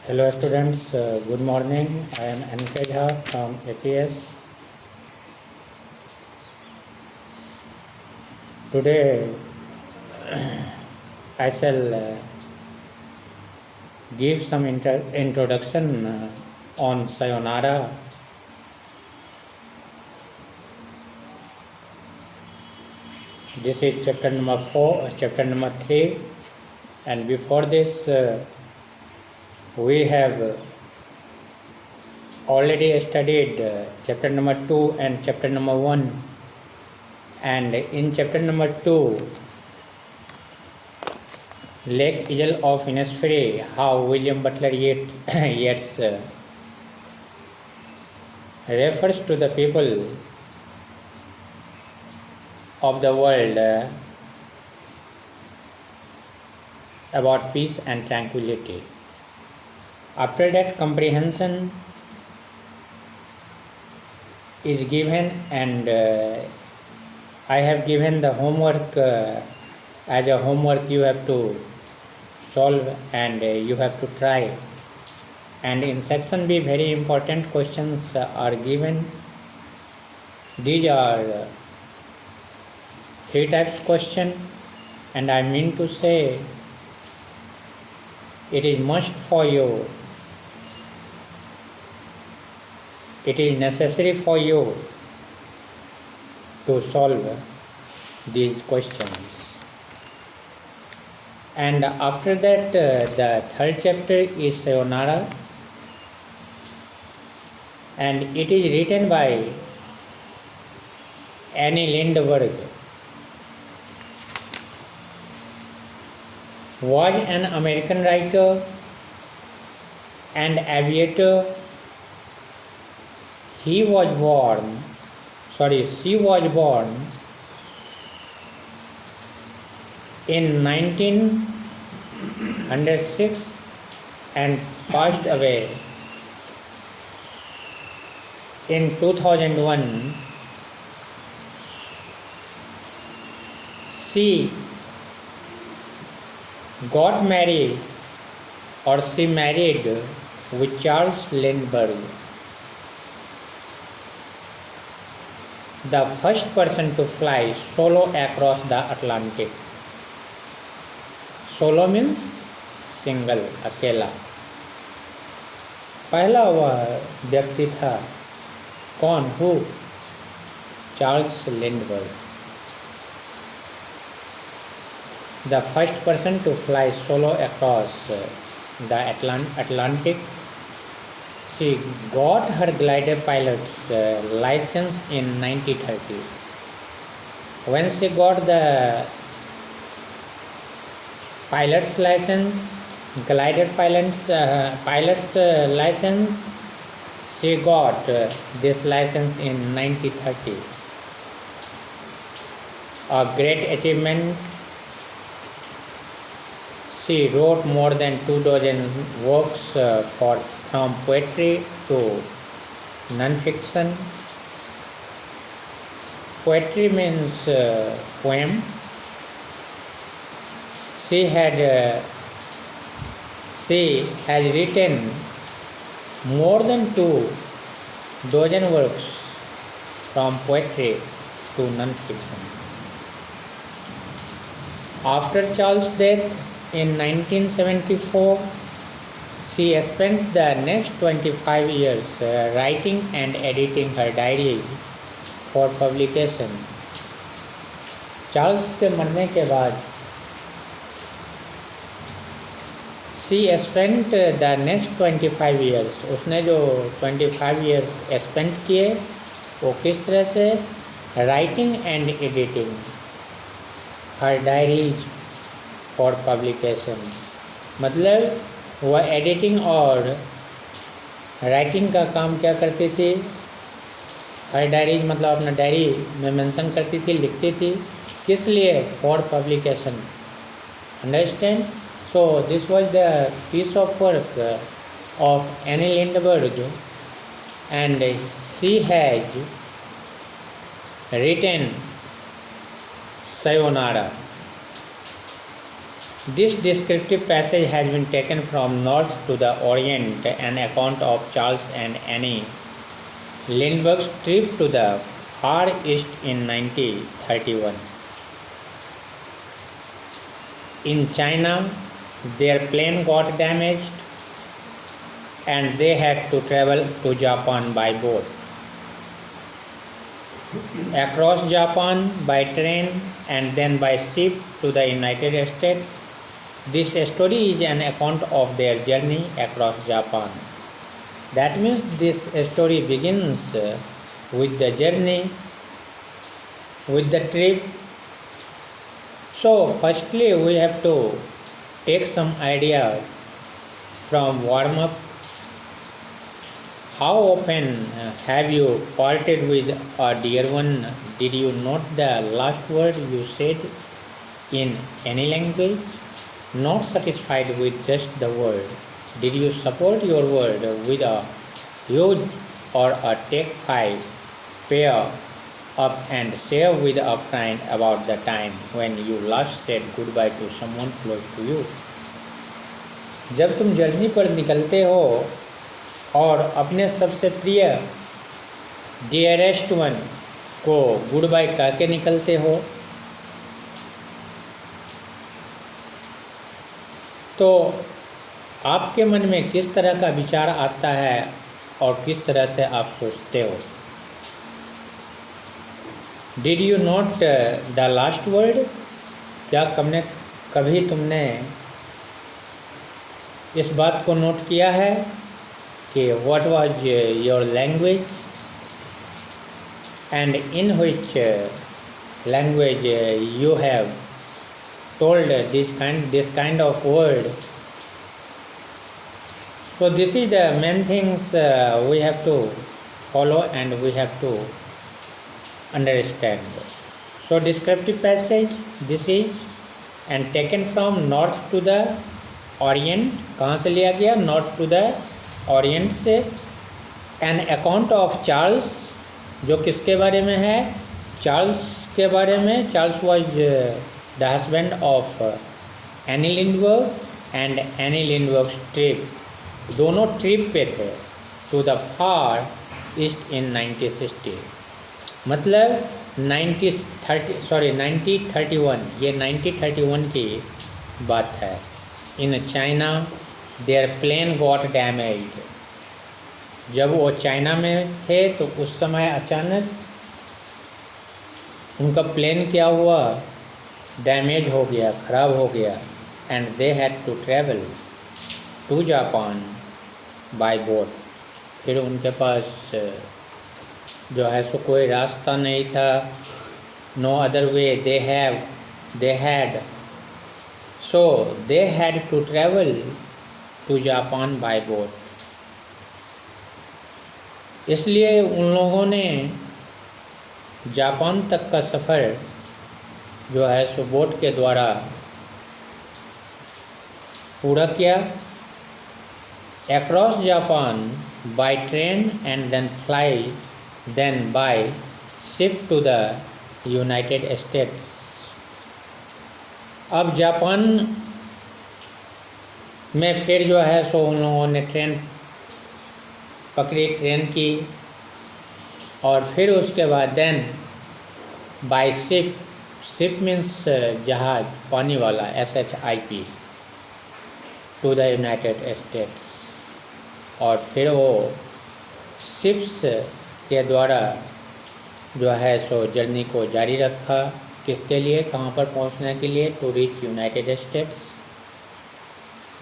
Hello students, good morning. I am Ankej Jha from APS. Today I shall give some introduction on Sayonara. This is chapter number 4, chapter number 3, and before this we have already studied chapter number 2 and chapter number 1, and in chapter number 2 Lake Eagle of Innisfree, how William Butler Yeats refers to the people of the world about peace and tranquility. After that, comprehension is given, and I have given the homework. As a homework, you have to solve and you have to try. And in section B, very important questions are given. These are 3 types question, and I mean to say it is must for you. It is necessary for you to solve these questions. And after that, the 3rd chapter is Sayonara, and it is written by Annie Lindbergh. Was an American writer and aviator. She was born in 1906 and passed away in 2001. She got married, or she married with Charles Lindbergh, the first person to fly solo across the Atlantic. Solo means single, अकेला. पहला वह व्यक्ति था. कौन? Who? Charles Lindbergh. The first person to fly solo across the Atlantic. She got her glider pilot's license in 1930. When she got the pilot's license, license, she got this license in 1930. A great achievement. She wrote more than 24 works from poetry to non-fiction. Poetry means poem. She has written more than 24 works from poetry to non-fiction. After Charles' death in 1974, she spent the next 25 years writing and editing her diary for publication. Charles के मरने के बाद she spent the next 25 years, उसने जो 25 years spent किए वो किस तरह से? Writing and editing her diaries for publication. मतलब वह एडिटिंग और राइटिंग का काम क्या करती थी? हर डायरीज मतलब अपना डायरी में मेंशन करती थी, लिखती थी. किस लिए? For publication. Understand? So this was the piece of work of Anne Lindbergh, and she has written Sayonara. This descriptive passage has been taken from North to the Orient, an account of Charles and Annie Lindbergh's trip to the Far East in 1931. In China, their plane got damaged and they had to travel to Japan by boat. Across Japan by train and then by ship to the United States. This story is an account of their journey across Japan. That means this story begins with the journey, with the trip. So firstly we have to take some idea from warm up. How often have you parted with a dear one? Did you note the last word you said in any language? Not satisfied with just the word, did you support your word with a huge or a take 5, pair up and share with a friend about the time when you last said goodbye to someone close to you? जब तुम journey पर निकलते हो और अपने सबसे प्रिय dearest one को गुड बाय कह के निकलते हो तो आपके मन में किस तरह का विचार आता है और किस तरह से आप सोचते हो? Did you note the last word? क्या कभी तुमने इस बात को नोट किया है कि what was your language and in which language you have told this kind of word. So this is the main things we have to follow and we have to understand. So descriptive passage this is and taken from north to the orient. कहाँ से लिया गया? North to the orient से. An account of Charles, जो किसके बारे में है? चार्ल्स के बारे में. Charles was the husband of Annie Lindbergh and Annie Lindbergh's trip. दोनों ट्रिप पे थे to the far east in 1960. मतलब 1931 ये 1931 की बात है. In China their plane got damaged. जब वो चाइना में थे तो उस समय अचानक उनका प्लेन क्या हुआ? डैमेज हो गया, ख़राब हो गया. And they had to travel to Japan by boat. फिर उनके पास जो है सो कोई रास्ता नहीं था. No other way they had so they had to travel to Japan by boat. इसलिए उन लोगों ने जापान तक का सफ़र जो है सो बोट के द्वारा पूरा किया. Across Japan by train and then fly then by ship to the United States. अब जापान में फिर जो है सो उन लोगों ने ट्रेन पकड़ी, ट्रेन की, और फिर उसके बाद then by ship. Ship means जहाज, पानी वाला, SHIP, to the United States. और फिर वो शिप्स के द्वारा जो है सो जर्नी को जारी रखा. किसके लिए? कहाँ पर पहुँचने के लिए? To reach United States.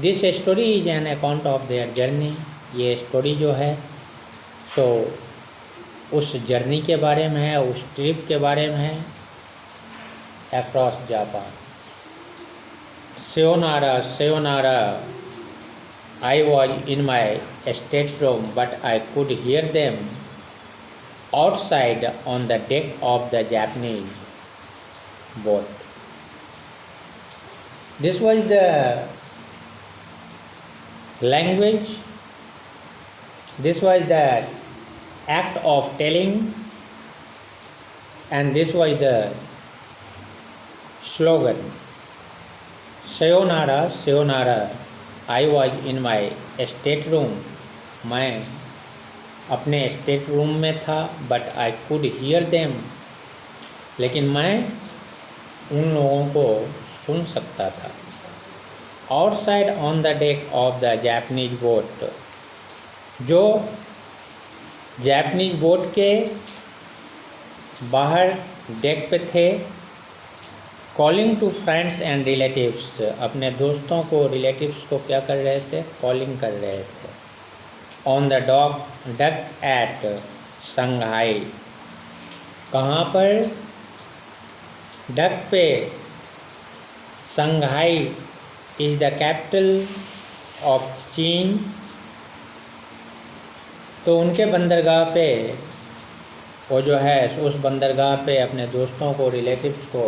This story is an account of their journey. ये स्टोरी जो है सो उस जर्नी के बारे में है, उस ट्रिप के बारे में है across Japan. Sayonara, sayonara. I was in my stateroom, but I could hear them outside on the deck of the Japanese boat. This was the language. This was the act of telling, and this was the slogan. Sayonara sayonara, I was in my stateroom, मैं अपने stateroom में था, but I could hear them, लेकिन मैं उन लोगों को सुन सकता था। Outside on the deck of the Japanese boat, जो जापानीज बोट के बाहर डेक पे थे, calling to friends and relatives, अपने दोस्तों को रिलेटिव्स को क्या कर रहे थे, कॉलिंग कर रहे थे। ऑन द डक एट संघाई, कहाँ पर, डक पे। संघाई इज़ द कैपिटल ऑफ चीन, तो उनके बंदरगाह पे वो जो है उस बंदरगाह पे अपने दोस्तों को, रिलेटिव्स को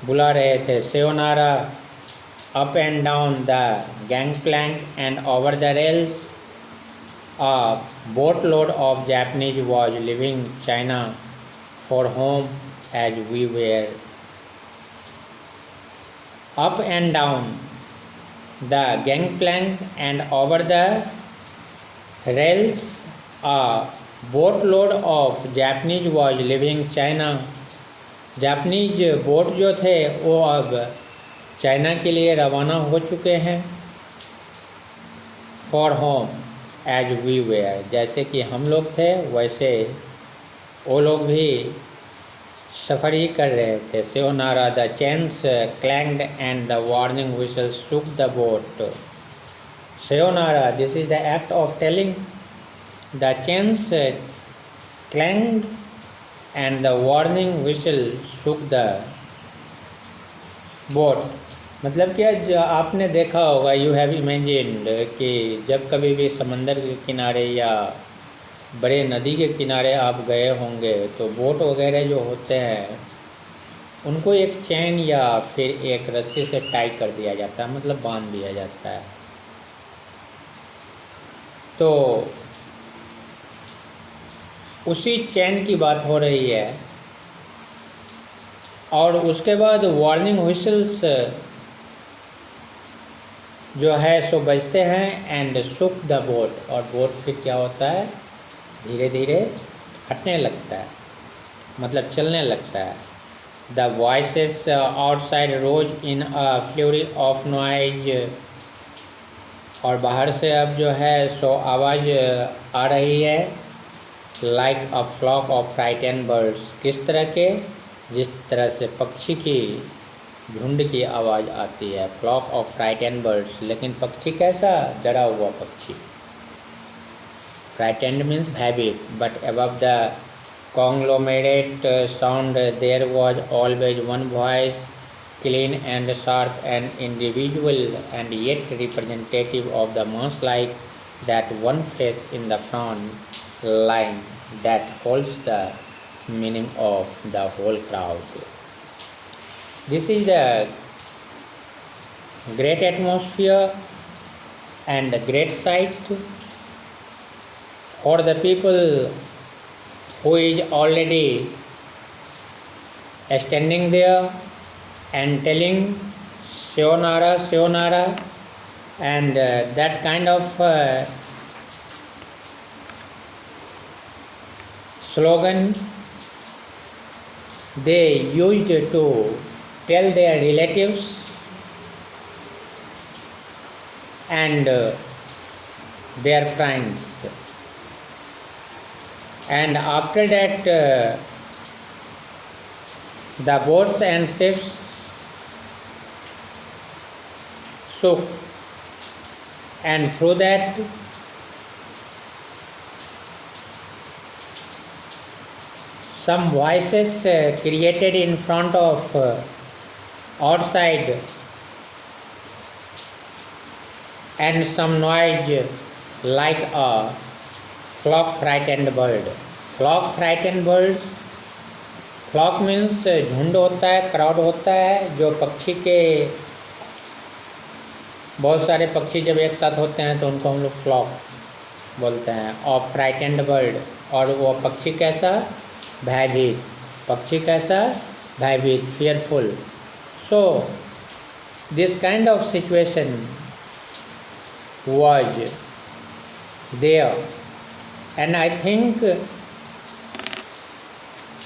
बुला रहे थे। Sayonara up and down the gangplank and over the rails, a boat load of Japanese was leaving China for home as we were. Up and down the gangplank and over the rails, a boatload of Japanese was leaving China. Japanese boat जो थे वो अब China के लिए रवाना हो चुके हैं। For home as we were, जैसे कि हम लोग थे वैसे वो लोग भी सफ़र ही कर रहे थे। Sayonara the chains clanged and the warning whistle shook the boat. Sayonara, this is the act of telling. The chains clanged and the warning whistle shook the boat, मतलब क्या आपने देखा होगा, यू हैव इमेजिन्ड कि जब कभी भी समंदर के किनारे या बड़े नदी के किनारे आप गए होंगे तो बोट वगैरह जो होते हैं उनको एक चैन या फिर एक रस्सी से टाई कर दिया जाता है, मतलब बांध दिया जाता है। तो उसी चैन की बात हो रही है। और उसके बाद वार्निंग व्हिसल्स जो है सो बजते हैं एंड शुक द बोट, और बोट फिर क्या होता है, धीरे धीरे हटने लगता है, मतलब चलने लगता है। The voices outside rose in a flurry of noise, और बाहर से अब जो है सो आवाज़ आ रही है। Like a flock of frighten birds, किस तरह के, जिस तरह से पक्षी की झुंड की आवाज़ आती है। फ्लॉक ऑफ फ्राइटेन बर्ड्स, लेकिन पक्षी कैसा, डरा हुआ पक्षी। Frightened means habit, but above the conglomerate sound there was always one voice, clean and sharp and individual and yet representative of the mass, like that one face in the front line that holds the meaning of the whole crowd. This is the great atmosphere and the great sight for the people who is already standing there and telling sayonara, sayonara, and that kind of slogan they used to tell their relatives and their friends. And after that the boats and ships shook, and through that some voices created in front of outside, and some noise like a flock frightened bird. Flock frightened birds, flock means झुंड होता है, crowd होता है, जो पक्षी के बहुत सारे पक्षी जब एक साथ होते हैं तो उनको हम लोग फ्लॉक बोलते हैं। ऑफ फ्राइटेंड बर्ड, और वो पक्षी कैसा, भयभीत, पक्षी कैसा, भयभीत, fearful. So this kind of situation was there, and I think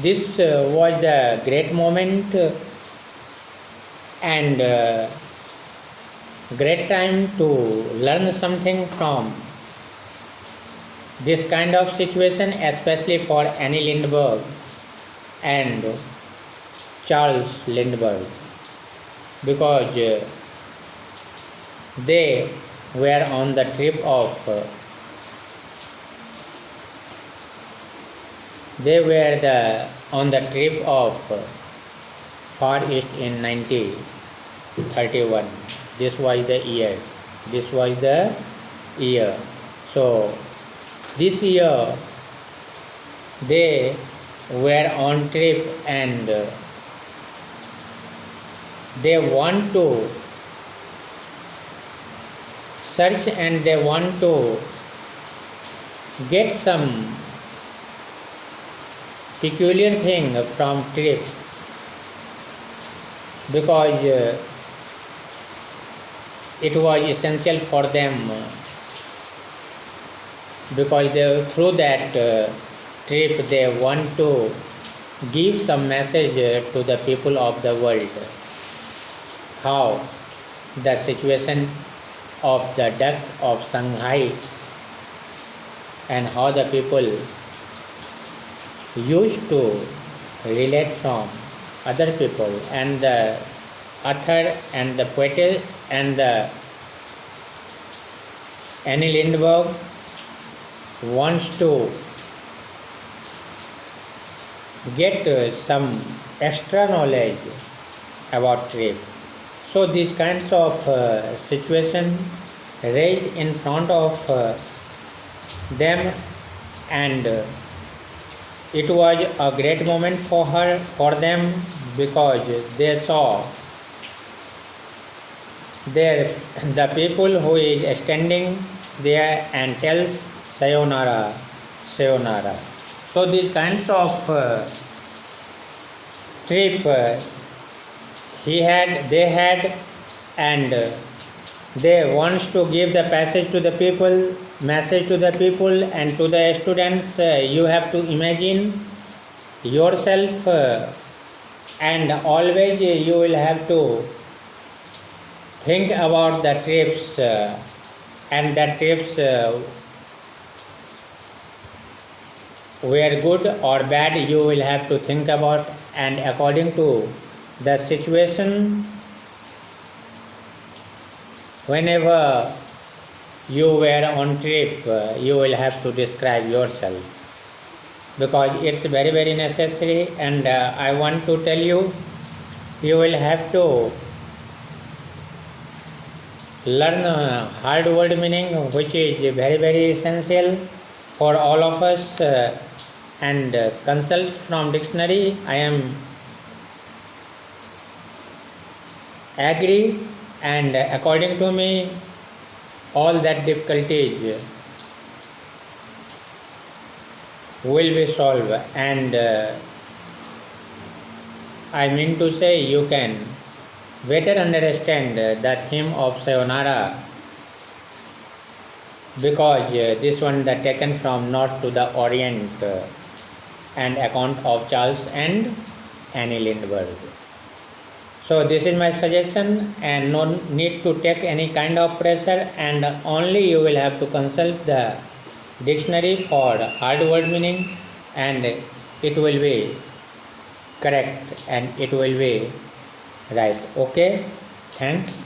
this was the great moment and great time to learn something from this kind of situation, especially for Annie Lindbergh and Charles Lindbergh, because they were on the trip of Far East in 1931. This was the year. So this year they were on trip and they want to search and they want to get some peculiar thing from trip, because it was essential for them, because through that trip they want to give some message to the people of the world, how the situation of the Duck of Shanghai and how the people used to relate from other people, and the author and the poet and the Annie Lindbergh wants to get some extra knowledge about trip. So these kinds of situation raised in front of them, and it was a great moment for them, because they saw the people who is standing there and tells sayonara, sayonara. So these kinds of trip they had, and they wants to give the message to the people, and to the students. You have to imagine yourself, and always you will have to think about the trips, and the trips were good or bad, you will have to think about, and according to the situation, whenever you were on trip, you will have to describe yourself, because it's very, very necessary. And I want to tell you, you will have to learn hard word meaning, which is very, very essential for all of us, and consult from dictionary. I am agree, and according to me, all that difficulties will be solved, and I mean to say, you can better understand the theme of sayonara, because this one that taken from north to the orient, and account of Charles and Annie Lindbergh. So this is my suggestion, and no need to take any kind of pressure, and only you will have to consult the dictionary for hard word meaning, and it will be correct and it will be right. Okay, thanks.